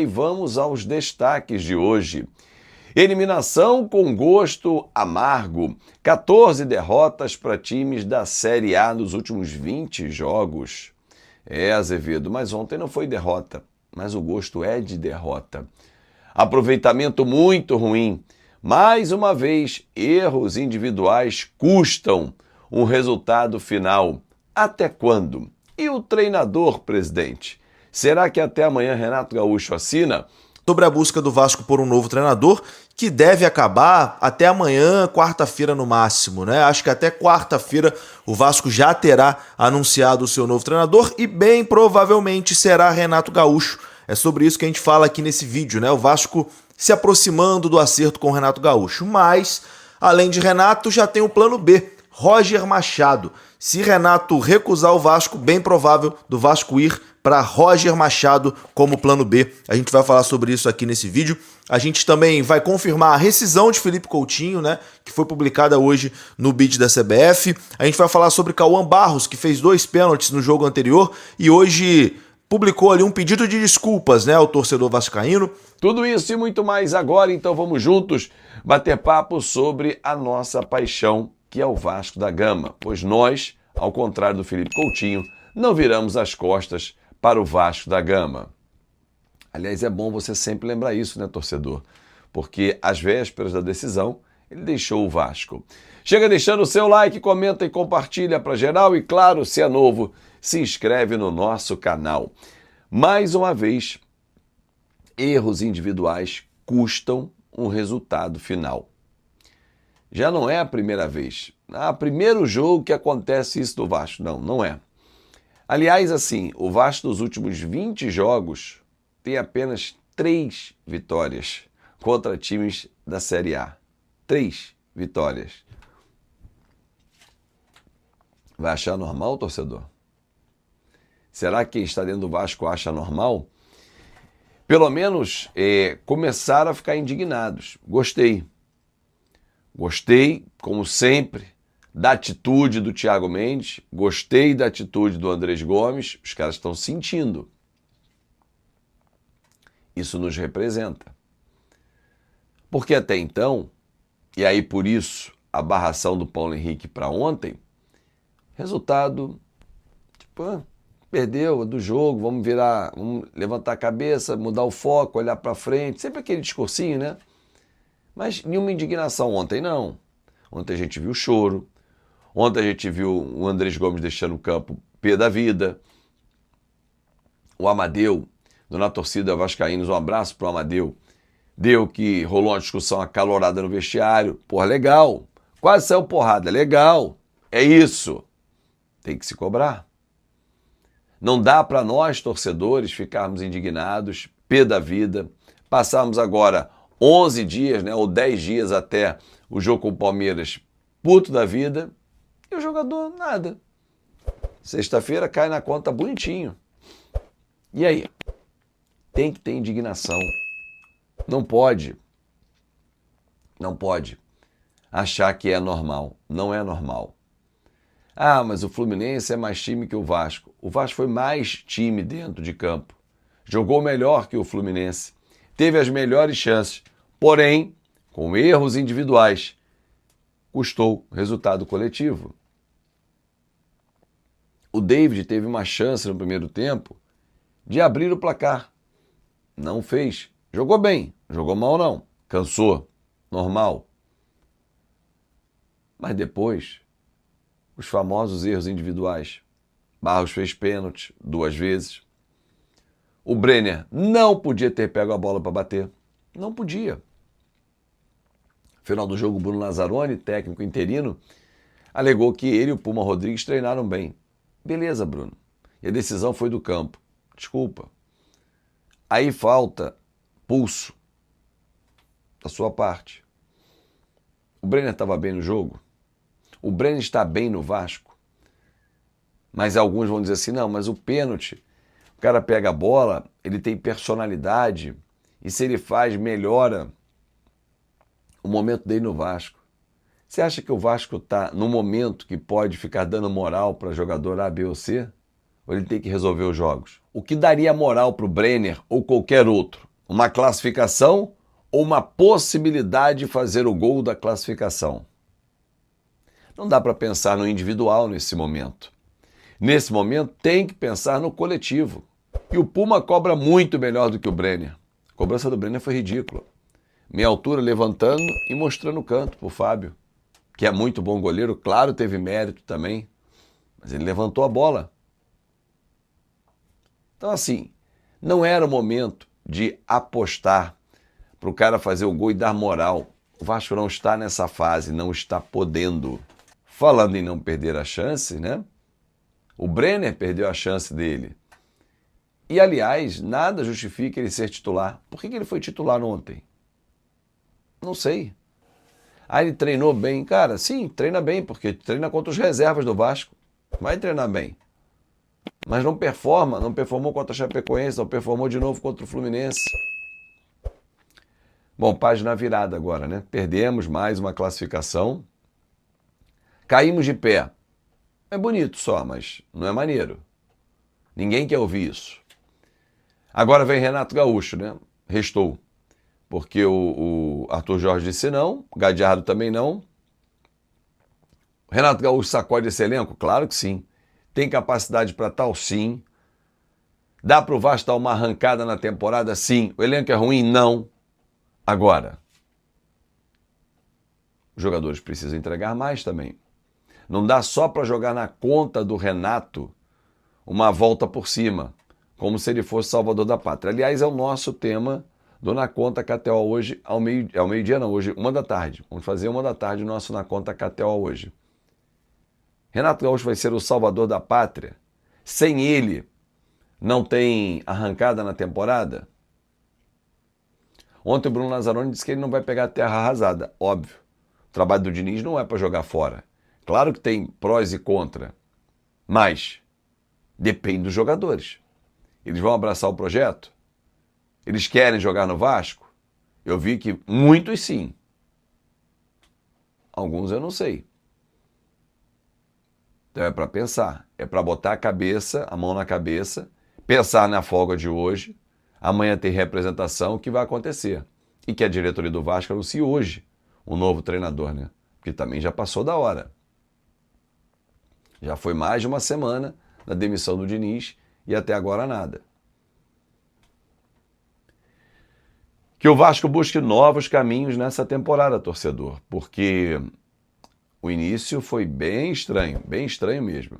E vamos aos destaques de hoje. Eliminação com gosto amargo. 14 derrotas para times da Série A nos últimos 20 jogos. Azevedo, mas ontem não foi derrota, mas o gosto é de derrota. Aproveitamento muito ruim. Mais uma vez, erros individuais custam um resultado final. Até quando? E o treinador, presidente? Será que até amanhã Renato Gaúcho assina? Sobre a busca do Vasco por um novo treinador, que deve acabar até amanhã, quarta-feira no máximo, né? Acho que até quarta-feira o Vasco já terá anunciado o seu novo treinador e bem provavelmente será Renato Gaúcho. É sobre isso que a gente fala aqui nesse vídeo, né? O Vasco se aproximando do acerto com o Renato Gaúcho. Mas, além de Renato, já tem o plano B, Roger Machado. Se Renato recusar o Vasco, bem provável do Vasco ir para Roger Machado como plano B. A gente vai falar sobre isso aqui nesse vídeo. A gente também vai confirmar a rescisão de Felipe Coutinho, né, que foi publicada hoje no BID da CBF. A gente vai falar sobre Cauã Barros, que fez 2 pênaltis no jogo anterior e hoje publicou ali um pedido de desculpas, né, ao torcedor vascaíno. Tudo isso e muito mais agora, então vamos juntos bater papo sobre a nossa paixão, que é o Vasco da Gama, pois nós, ao contrário do Felipe Coutinho, não viramos as costas para o Vasco da Gama. Aliás, é bom você sempre lembrar isso, né, torcedor? Porque às vésperas da decisão, ele deixou o Vasco. Chega deixando o seu like, comenta e compartilha para geral e, claro, se é novo, se inscreve no nosso canal. Mais uma vez, erros individuais custam um resultado final. Já não é a primeira vez. Primeiro jogo que acontece isso do Vasco. Não, não é. Aliás, assim, o Vasco nos últimos 20 jogos tem apenas 3 vitórias contra times da Série A. 3 vitórias. Vai achar normal, torcedor? Será que quem está dentro do Vasco acha normal? Pelo menos começaram a ficar indignados. Gostei. Gostei, como sempre, da atitude do Thiago Mendes, gostei da atitude do Andrés Gomes, os caras estão sentindo. Isso nos representa. Porque até então, e aí por isso a barração do Paulo Henrique para ontem, resultado, perdeu do jogo, vamos levantar a cabeça, mudar o foco, olhar para frente, sempre aquele discursinho, né? Mas nenhuma indignação ontem, não. Ontem a gente viu choro. Ontem a gente viu o Andrés Gomes deixando o campo pé da vida. O Amadeu, dona torcida vascaínos, um abraço pro Amadeu. Deu que rolou uma discussão acalorada no vestiário. Porra, legal. Quase saiu porrada. Legal. É isso. Tem que se cobrar. Não dá para nós, torcedores, ficarmos indignados, pé da vida. Passarmos agora 11 dias, né, ou 10 dias até o jogo com o Palmeiras, puto da vida, e o jogador nada. Sexta-feira cai na conta bonitinho. E aí? Tem que ter indignação. Não pode achar que é normal. Não é normal. Mas o Fluminense é mais time que o Vasco. O Vasco foi mais time dentro de campo. Jogou melhor que o Fluminense. Teve as melhores chances. Porém, com erros individuais, custou resultado coletivo. O David teve uma chance no primeiro tempo de abrir o placar. Não fez. Jogou bem, jogou mal não. Cansou, normal. Mas depois, os famosos erros individuais. Barros fez pênalti 2 vezes. O Brenner não podia ter pego a bola para bater. Não podia. Final do jogo, Bruno Lazzaroni, técnico interino, alegou que ele e o Puma Rodrigues treinaram bem. Beleza, Bruno. E a decisão foi do campo. Desculpa. Aí falta pulso da sua parte. O Brenner estava bem no jogo? O Brenner está bem no Vasco? Mas alguns vão dizer assim, não, mas o pênalti, o cara pega a bola, ele tem personalidade, e se ele faz, melhora o momento dele no Vasco. Você acha que o Vasco está no momento que pode ficar dando moral para jogador A, B ou C? Ou ele tem que resolver os jogos? O que daria moral para o Brenner ou qualquer outro? Uma classificação ou uma possibilidade de fazer o gol da classificação? Não dá para pensar no individual nesse momento. Nesse momento tem que pensar no coletivo. E o Puma cobra muito melhor do que o Brenner. A cobrança do Brenner foi ridícula. Meia altura levantando e mostrando o canto para o Fábio, que é muito bom goleiro, claro, teve mérito também, mas ele levantou a bola. Então assim, não era o momento de apostar para o cara fazer o gol e dar moral. O Vasco não está nessa fase, não está podendo. Falando em não perder a chance, né? O Brenner perdeu a chance dele. E, aliás, nada justifica ele ser titular. Por que ele foi titular ontem? Não sei. Ah, ele treinou bem. Cara, sim, treina bem, porque treina contra os reservas do Vasco. Vai treinar bem. Mas não performou contra a Chapecoense, não performou de novo contra o Fluminense. Bom, página virada agora, né? Perdemos mais uma classificação. Caímos de pé. É bonito só, mas não é maneiro. Ninguém quer ouvir isso. Agora vem Renato Gaúcho, né? Restou. Porque o Arthur Jorge disse não, o Gadiardo também não. O Renato Gaúcho sacode esse elenco? Claro que sim. Tem capacidade para tal? Sim. Dá para o Vasco dar uma arrancada na temporada? Sim. O elenco é ruim? Não. Agora, os jogadores precisam entregar mais também. Não dá só para jogar na conta do Renato uma volta por cima, como se ele fosse salvador da pátria. Aliás, é o nosso tema do Na Conta KTO hoje, ao meio-dia não, hoje 13h. Vamos fazer 13h o nosso Na Conta KTO hoje. Renato Gaúcho vai ser o salvador da pátria? Sem ele, não tem arrancada na temporada? Ontem o Bruno Lazzaroni disse que ele não vai pegar a terra arrasada. Óbvio, o trabalho do Diniz não é para jogar fora. Claro que tem prós e contra, mas depende dos jogadores. Eles vão abraçar o projeto? Eles querem jogar no Vasco? Eu vi que muitos sim. Alguns eu não sei. Então é para pensar, é para botar a mão na cabeça, pensar na folga de hoje, amanhã tem representação, o que vai acontecer. E que a diretoria do Vasco anuncie hoje um novo treinador, né? Porque também já passou da hora. Já foi mais de uma semana da demissão do Diniz e até agora nada. Que o Vasco busque novos caminhos nessa temporada, torcedor, porque o início foi bem estranho mesmo.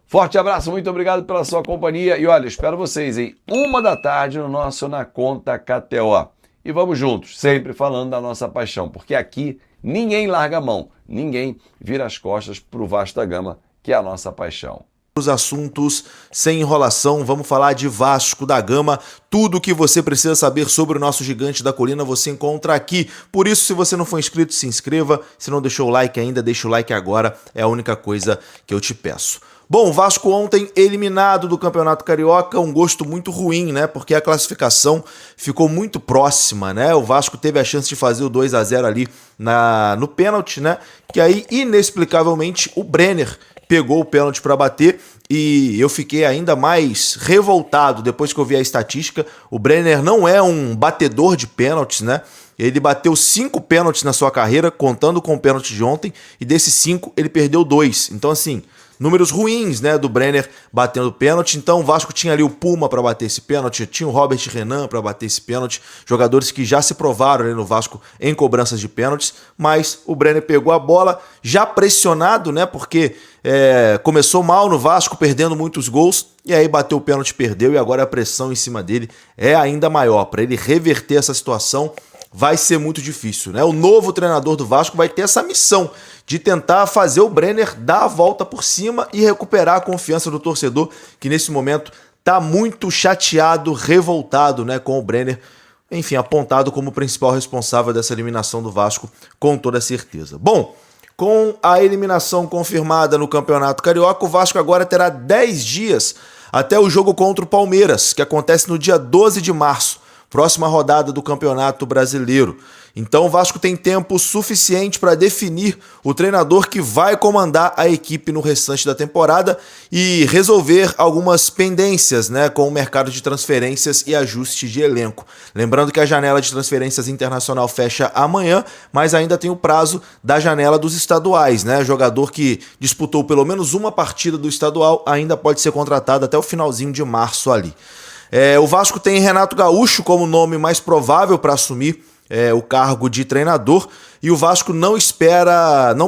Forte abraço, muito obrigado pela sua companhia e olha, espero vocês em 13h no nosso Na Conta KTO. E vamos juntos, sempre falando da nossa paixão, porque aqui ninguém larga a mão, ninguém vira as costas para o Vasco da Gama, que é a nossa paixão. Os assuntos sem enrolação, vamos falar de Vasco da Gama. Tudo o que você precisa saber sobre o nosso gigante da colina você encontra aqui. Por isso, se você não for inscrito, se inscreva. Se não deixou o like ainda, deixa o like agora. É a única coisa que eu te peço. Bom, o Vasco ontem eliminado do Campeonato Carioca, um gosto muito ruim, né? Porque a classificação ficou muito próxima, né? O Vasco teve a chance de fazer o 2-0 ali no pênalti, né? Que aí, inexplicavelmente, o Brenner pegou o pênalti para bater e eu fiquei ainda mais revoltado depois que eu vi a estatística. O Brenner não é um batedor de pênaltis, né? Ele bateu 5 pênaltis na sua carreira, contando com o pênalti de ontem, e desses 5 ele perdeu 2. Então, assim, números ruins, né, do Brenner batendo pênalti. Então o Vasco tinha ali o Puma para bater esse pênalti, tinha o Robert Renan para bater esse pênalti, jogadores que já se provaram ali no Vasco em cobranças de pênaltis, mas o Brenner pegou a bola já pressionado, né, porque começou mal no Vasco, perdendo muitos gols, e aí bateu o pênalti, perdeu, e agora a pressão em cima dele é ainda maior. Para ele reverter essa situação vai ser muito difícil, né? O novo treinador do Vasco vai ter essa missão de tentar fazer o Brenner dar a volta por cima e recuperar a confiança do torcedor, que nesse momento está muito chateado, revoltado, né, com o Brenner, enfim, apontado como o principal responsável dessa eliminação do Vasco, com toda certeza. Bom, com a eliminação confirmada no Campeonato Carioca, o Vasco agora terá 10 dias até o jogo contra o Palmeiras, que acontece no dia 12 de março. próxima rodada do Campeonato Brasileiro. Então o Vasco tem tempo suficiente para definir o treinador que vai comandar a equipe no restante da temporada e resolver algumas pendências, né, com o mercado de transferências e ajuste de elenco. Lembrando que a janela de transferências internacional fecha amanhã, mas ainda tem o prazo da janela dos estaduais, né? Jogador que disputou pelo menos uma partida do estadual ainda pode ser contratado até o finalzinho de março ali. O Vasco tem Renato Gaúcho como nome mais provável para assumir o cargo de treinador, e o Vasco não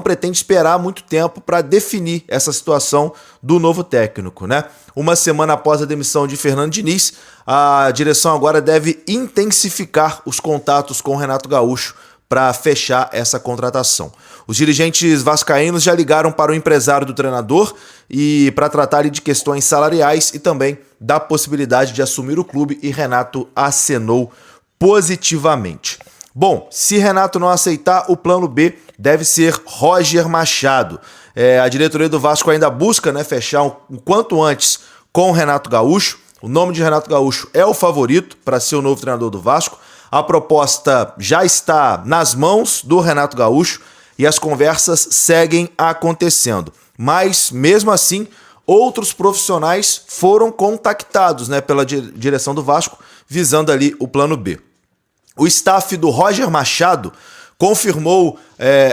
pretende esperar muito tempo para definir essa situação do novo técnico, né? Uma semana após a demissão de Fernando Diniz, a direção agora deve intensificar os contatos com o Renato Gaúcho para fechar essa contratação. Os dirigentes vascaínos já ligaram para o empresário do treinador e para tratar de questões salariais e também da possibilidade de assumir o clube, e Renato acenou positivamente. Bom, se Renato não aceitar, o plano B deve ser Roger Machado. A diretoria do Vasco ainda busca, né, fechar o quanto antes com o Renato Gaúcho. O nome de Renato Gaúcho é o favorito para ser o novo treinador do Vasco. A proposta já está nas mãos do Renato Gaúcho e as conversas seguem acontecendo. Mas, mesmo assim, outros profissionais foram contactados, né, pela direção do Vasco, visando ali o plano B. O staff do Roger Machado confirmou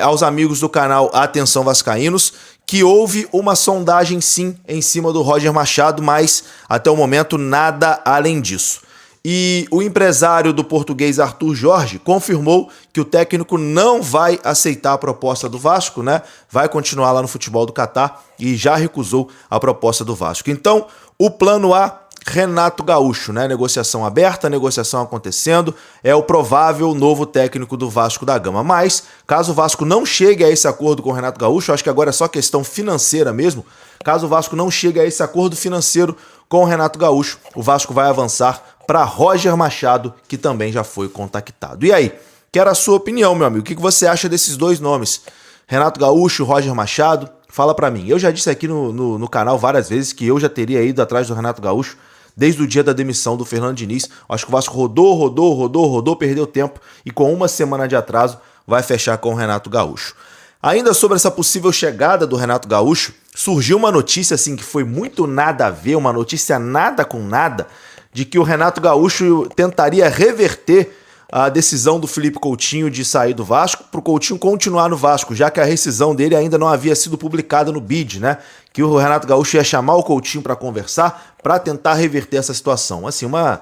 aos amigos do canal Atenção Vascaínos que houve uma sondagem sim em cima do Roger Machado, mas até o momento nada além disso. E o empresário do português Arthur Jorge confirmou que o técnico não vai aceitar a proposta do Vasco, né? Vai continuar lá no futebol do Catar e já recusou a proposta do Vasco. Então, o plano A, Renato Gaúcho, né? Negociação aberta, negociação acontecendo, é o provável novo técnico do Vasco da Gama. Mas, caso o Vasco não chegue a esse acordo com o Renato Gaúcho, acho que agora é só questão financeira mesmo, caso o Vasco não chegue a esse acordo financeiro com o Renato Gaúcho, o Vasco vai avançar para Roger Machado, que também já foi contactado. E aí, quero a sua opinião, meu amigo. O que você acha desses dois nomes? Renato Gaúcho, Roger Machado? Fala para mim. Eu já disse aqui no canal várias vezes que eu já teria ido atrás do Renato Gaúcho desde o dia da demissão do Fernando Diniz. Acho que o Vasco rodou, perdeu tempo e com uma semana de atraso vai fechar com o Renato Gaúcho. Ainda sobre essa possível chegada do Renato Gaúcho, surgiu uma notícia assim que foi muito nada a ver, uma notícia nada com nada, de que o Renato Gaúcho tentaria reverter a decisão do Felipe Coutinho de sair do Vasco para o Coutinho continuar no Vasco, já que a rescisão dele ainda não havia sido publicada no BID, né? Que o Renato Gaúcho ia chamar o Coutinho para conversar, para tentar reverter essa situação. Assim, uma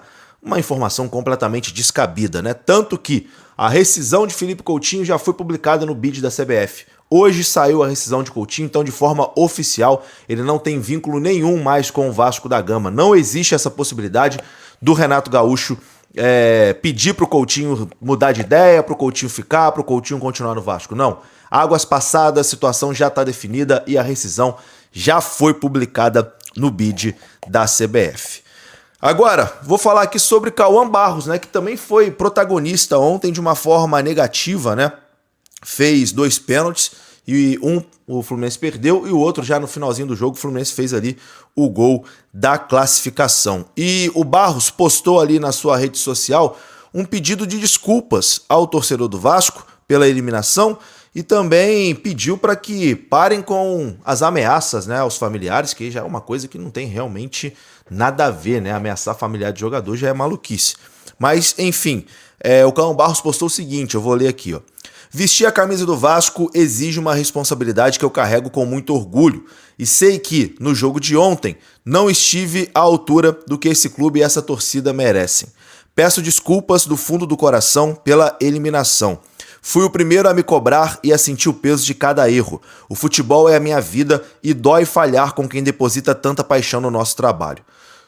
informação completamente descabida, né? Tanto que a rescisão de Felipe Coutinho já foi publicada no BID da CBF. Hoje saiu a rescisão de Coutinho, então de forma oficial ele não tem vínculo nenhum mais com o Vasco da Gama. Não existe essa possibilidade do Renato Gaúcho pedir para o Coutinho mudar de ideia, para o Coutinho ficar, para o Coutinho continuar no Vasco. Não. Águas passadas, a situação já está definida e a rescisão já foi publicada no BID da CBF. Agora, vou falar aqui sobre Cauã Barros, né, que também foi protagonista ontem de uma forma negativa, né? Fez 2 pênaltis e o Fluminense perdeu e o outro já no finalzinho do jogo o Fluminense fez ali o gol da classificação. E o Barros postou ali na sua rede social um pedido de desculpas ao torcedor do Vasco pela eliminação e também pediu para que parem com as ameaças, né, aos familiares, que já é uma coisa que não tem realmente nada a ver, né? Ameaçar familiar de jogador já é maluquice. Mas, enfim, o Cauã Barros postou o seguinte, eu vou ler aqui, ó. Vestir a camisa do Vasco exige uma responsabilidade que eu carrego com muito orgulho e sei que, no jogo de ontem, não estive à altura do que esse clube e essa torcida merecem. Peço desculpas do fundo do coração pela eliminação. Fui o primeiro a me cobrar e a sentir o peso de cada erro. O futebol é a minha vida e dói falhar com quem deposita tanta paixão no nosso trabalho.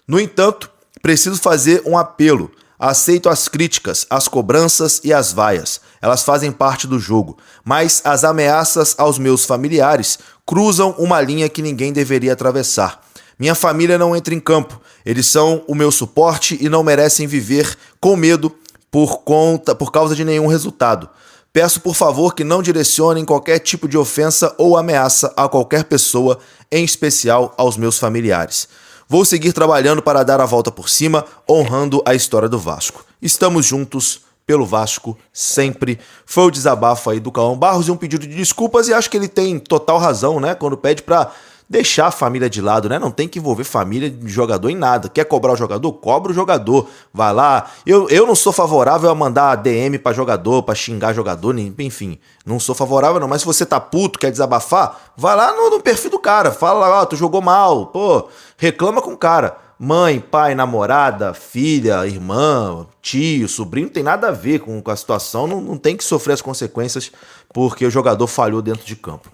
No entanto, preciso fazer um apelo. Aceito as críticas, as cobranças e as vaias. Elas fazem parte do jogo. Mas as ameaças aos meus familiares cruzam uma linha que ninguém deveria atravessar. Minha família não entra em campo. Eles são o meu suporte e não merecem viver com medo por causa de nenhum resultado. Peço, por favor, que não direcionem qualquer tipo de ofensa ou ameaça a qualquer pessoa, em especial aos meus familiares. Vou seguir trabalhando para dar a volta por cima, honrando a história do Vasco. Estamos juntos pelo Vasco sempre. Foi o desabafo aí do Cauã Barros e um pedido de desculpas, e acho que ele tem total razão, né? Quando pede para deixar a família de lado, né? Não tem que envolver família de jogador em nada. Quer cobrar o jogador? Cobra o jogador. Vai lá. Eu não sou favorável a mandar DM pra jogador, pra xingar jogador, enfim. Não sou favorável não, mas se você tá puto, quer desabafar, vai lá no perfil do cara. Fala lá, tu jogou mal. Pô, reclama com o cara. Mãe, pai, namorada, filha, irmã, tio, sobrinho, não tem nada a ver com a situação. Não tem que sofrer as consequências porque o jogador falhou dentro de campo.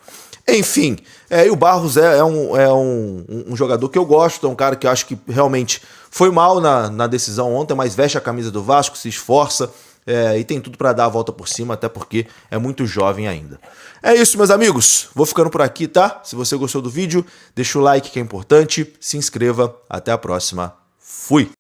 Enfim, e o Barros é um jogador que eu gosto, é um cara que eu acho que realmente foi mal na decisão ontem, mas veste a camisa do Vasco, se esforça e tem tudo para dar a volta por cima, até porque é muito jovem ainda. É isso, meus amigos. Vou ficando por aqui, tá? Se você gostou do vídeo, deixa o like que é importante, se inscreva. Até a próxima. Fui!